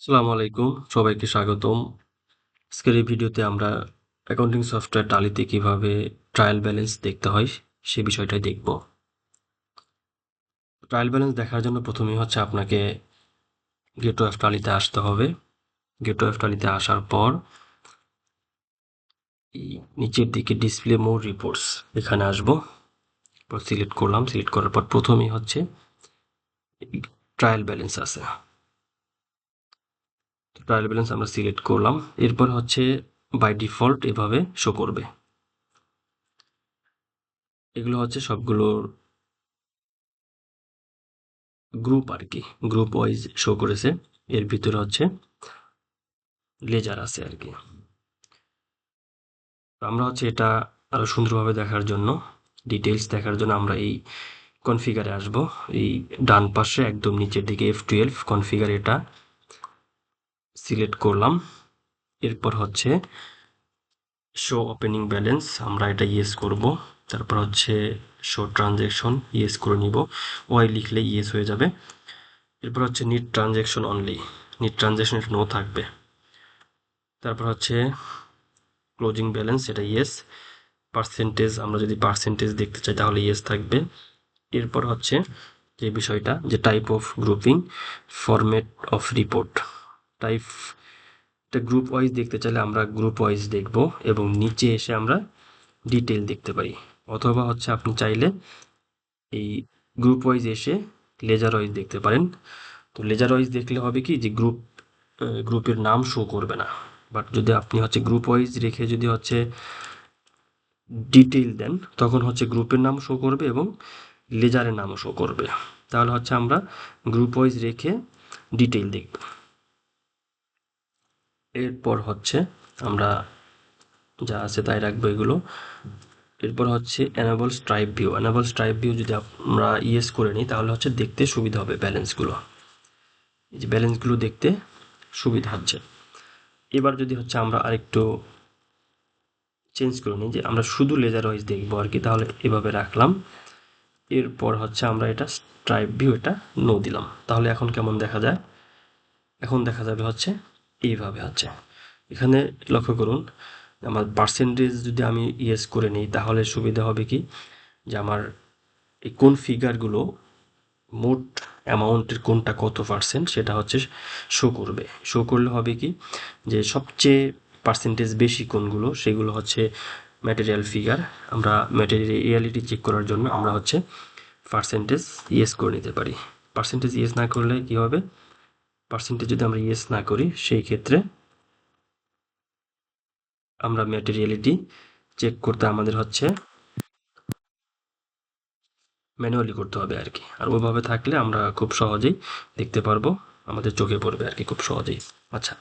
আসসালামু আলাইকুম, সবাইকে স্বাগতম। আজকের এই ভিডিওতে আমরা অ্যাকাউন্টিং সফটওয়্যার টালিতে কিভাবে ট্রায়াল ব্যালেন্স দেখতে হয় সে বিষয়টাই দেখব। ট্রায়াল ব্যালেন্স দেখার জন্য প্রথমেই হচ্ছে আপনাকে গেটওয়ে অফ টালিতে আসতে হবে। গেটওয়ে অফ টালিতে আসার পর এই নিচের দিকে ডিসপ্লে মোর রিপোর্টস এখানে আসবো। সিলেক্ট করলাম, সিলেক্ট করার পর প্রথমেই হচ্ছে ট্রায়াল ব্যালেন্স আছে। ট্রায়াল ব্যালেন্স আমরা সিলেক্ট করলাম, এরপর হচ্ছে বাই ডিফল্ট এভাবে শো করবে। এগুলো হচ্ছে সবগুলোর গ্রুপ আর কি, গ্রুপ ওয়াইজ শো করেছে। এর ভিতরে হচ্ছে লেজার আছে আর কি। আমরা হচ্ছে এটা আরো সুন্দরভাবে দেখার জন্য, ডিটেলস দেখার জন্য আমরা এই কনফিগারে আসব। এই ডান পাশে একদম নিচের দিকে F12 কনফিগার, এটা সিলেক্ট করলাম। এরপর হচ্ছে শো ওপেনিং ব্যালেন্স, আমরা এটা ইয়েস করব। তারপর হচ্ছে শো ট্রানজ্যাকশন ইয়েস করে নিব, ওয়াই লিখলে ইয়েস হয়ে যাবে। এরপর হচ্ছে need transaction only, need transaction no থাকবে। তারপর হচ্ছে ক্লোজিং ব্যালেন্স, এটা ইয়েস। পার্সেন্টেজ, আমরা যদি পার্সেন্টেজ দেখতে চাই তাহলে ইয়েস থাকবে। এরপর হচ্ছে যে বিষয়টা, যে type of grouping, format of report, type, এটা গ্রুপ ওয়াইজ দেখতে চাইলে আমরা গ্রুপ ওয়াইজ দেখব এবং নিচে এসে আমরা ডিটেল দেখতে পারি। অথবা হচ্ছে আপনি চাইলে এই গ্রুপ ওয়াইজ এসে লেজার ওয়াইজ দেখতে পারেন। তো লেজার ওয়াইজ দেখলে হবে কি, যে গ্রুপের নাম শো করবে না। বাট যদি আপনি হচ্ছে গ্রুপ ওয়াইজ রেখে যদি হচ্ছে ডিটেইল দেন, তখন হচ্ছে গ্রুপের নাম শো করবে এবং লেজারের নামও শো করবে। তাহলে হচ্ছে আমরা গ্রুপ ওয়াইজ রেখে ডিটেইল দেখব। এরপর হচ্ছে আমরা যা আছে তাই রাখবো এগুলো। এরপর হচ্ছে enable stripe view, enable stripe view যদি আমরা ইয়েস করে নিই তাহলে হচ্ছে দেখতে সুবিধা হবে ব্যালেন্সগুলো, এই যে ব্যালেন্সগুলো দেখতে সুবিধা হচ্ছে। এবার যদি হচ্ছে আমরা আরেকটু চেঞ্জ করে নিই, যে আমরা শুধু লেজার ওয়াইজ দেখবো আর কি, তাহলে এভাবে রাখলাম। এরপর হচ্ছে আমরা এটা স্ট্রাইপ ভিউ, এটা নো দিলাম। তাহলে এখন কেমন দেখা যায়? এখন দেখা যাবে হচ্ছে এইভাবে হচ্ছে। এখানে লক্ষ্য করুন, আমার পার্সেন্টেজ যদি আমি ইয়েস করে নিই তাহলে সুবিধা হবে কি, যে আমার এই কোন ফিগারগুলো মোট অ্যামাউন্টের কোনটা কত পার্সেন্ট সেটা হচ্ছে শো করবে। শো করলে হবে কি, যে সবচেয়ে পার্সেন্টেজ বেশি কোনগুলো সেগুলো হচ্ছে ম্যাটেরিয়াল ফিগার। আমরা ম্যাটেরিয়ালিটি চেক করার জন্য আমরা হচ্ছে পার্সেন্টেজ ইয়েস করে নিতে পারি। পার্সেন্টেজ ইয়েস না করলে কি হবে, পার্সেন্টেজ যদি আমরা ইয়েস না করি সেই ক্ষেত্রে আমরা ম্যাটেরিয়ালিটি চেক করতে আমাদের হচ্ছে ম্যানুয়ালি করতে হবে আর কি। আর ওইভাবে থাকলে আমরা খুব সহজেই দেখতে পারবো, আমাদের চোখে পড়বে আর কি খুব সহজেই। আচ্ছা,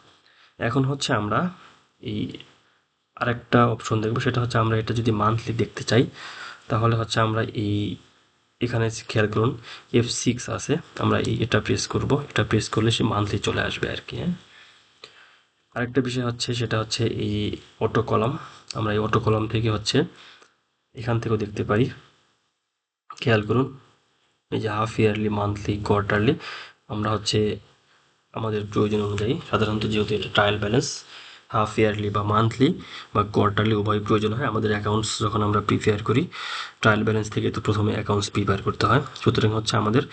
এখন হচ্ছে আমরা এই আরেকটা অপশন দেখবো, সেটা হচ্ছে আমরা এটা যদি মান্থলি দেখতে চাই তাহলে হচ্ছে আমরা এই এখানে খেয়াল করুন F6 আছে, আমরা এটা প্রেস করব। এটা প্রেস করলে সে মান্থলি চলে আসবে আর কি। হ্যাঁ, আরেকটা বিষয় হচ্ছে, সেটা হচ্ছে এই অটো কলাম। আমরা এই অটো কলাম থেকে হচ্ছে এখান থেকেও দেখতে পারি। খেয়াল করুন, এই যে হাফ ইয়ারলি, মান্থলি, কোয়ার্টারলি, আমরা হচ্ছে আমাদের প্রয়োজন অনুযায়ী, সাধারণত যেহেতু এটা ট্রায়াল ব্যালেন্স, হাফ ইয়ারলি বা মান্থলি বা কোয়ার্টারলি উভয় প্রয়োজন হয়। আমাদের অ্যাকাউন্টস যখন আমরা প্রিপেয়ার করি, ট্রায়াল ব্যালেন্স থেকে তো প্রথমে অ্যাকাউন্টস প্রিপেয়ার করতে হয়। সুতরাং হচ্ছে আমাদের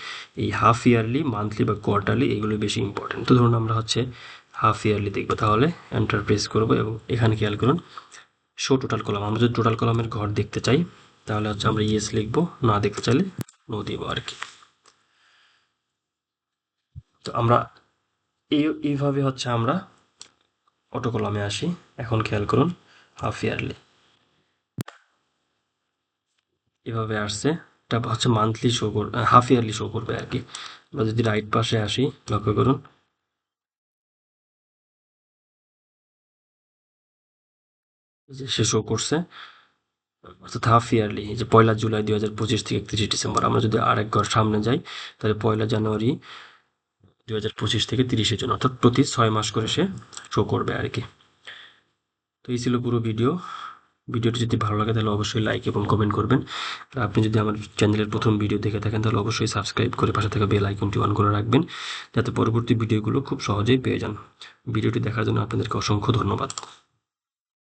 এই হাফ ইয়ারলি, মান্থলি বা কোয়ার্টারলি এগুলো বেশি ইম্পর্টেন্ট। তো ধরুন আমরা হচ্ছে হাফ ইয়ারলি দেখবো, তাহলে এন্টার প্রেস করবো এবং এখানে খেয়াল করুন শো টোটাল কলাম। আমরা যদি টোটাল কলামের ঘর দেখতে চাই তাহলে হচ্ছে আমরা ইয়েস লিখবো, না দেখতে চাইলে নো দিব আর কি। তো আমরা এইভাবে হচ্ছে আমরা অটো কলামে আসি। এখন খেয়াল করুন হাফ ইয়ারলি এভাবে আসছে, এটা হচ্ছে মান্থলি শো করবে, হাফ ইয়ারলি শো করবে আর কি। আমরা যদি রাইট পাশে আসি, লক্ষ্য করুন যে সে শো করছে অর্থাৎ হাফ ইয়ারলি, যে 1 জুলাই 2025 থেকে 31 ডিসেম্বর। আমরা যদি আরেক ঘর সামনে যাই তাহলে 1 জানুয়ারি 2025 থেকে 30 জুন, অর্থাৎ প্রতি 6 মাস করে সে শো করবে আর কি। তো এই ছিল পুরো ভিডিও। ভিডিওটি যদি ভালো লাগে তাহলে অবশ্যই লাইক এবং কমেন্ট করবেন। আর আপনি যদি আমার চ্যানেলের প্রথম ভিডিও দেখে থাকেন তাহলে অবশ্যই সাবস্ক্রাইব করে পাশে থাকা বেল আইকনটি অন করে রাখবেন, যাতে পরবর্তী ভিডিওগুলো খুব সহজেই পেয়ে যান। ভিডিওটি দেখার জন্য আপনাদেরকে অসংখ্য ধন্যবাদ।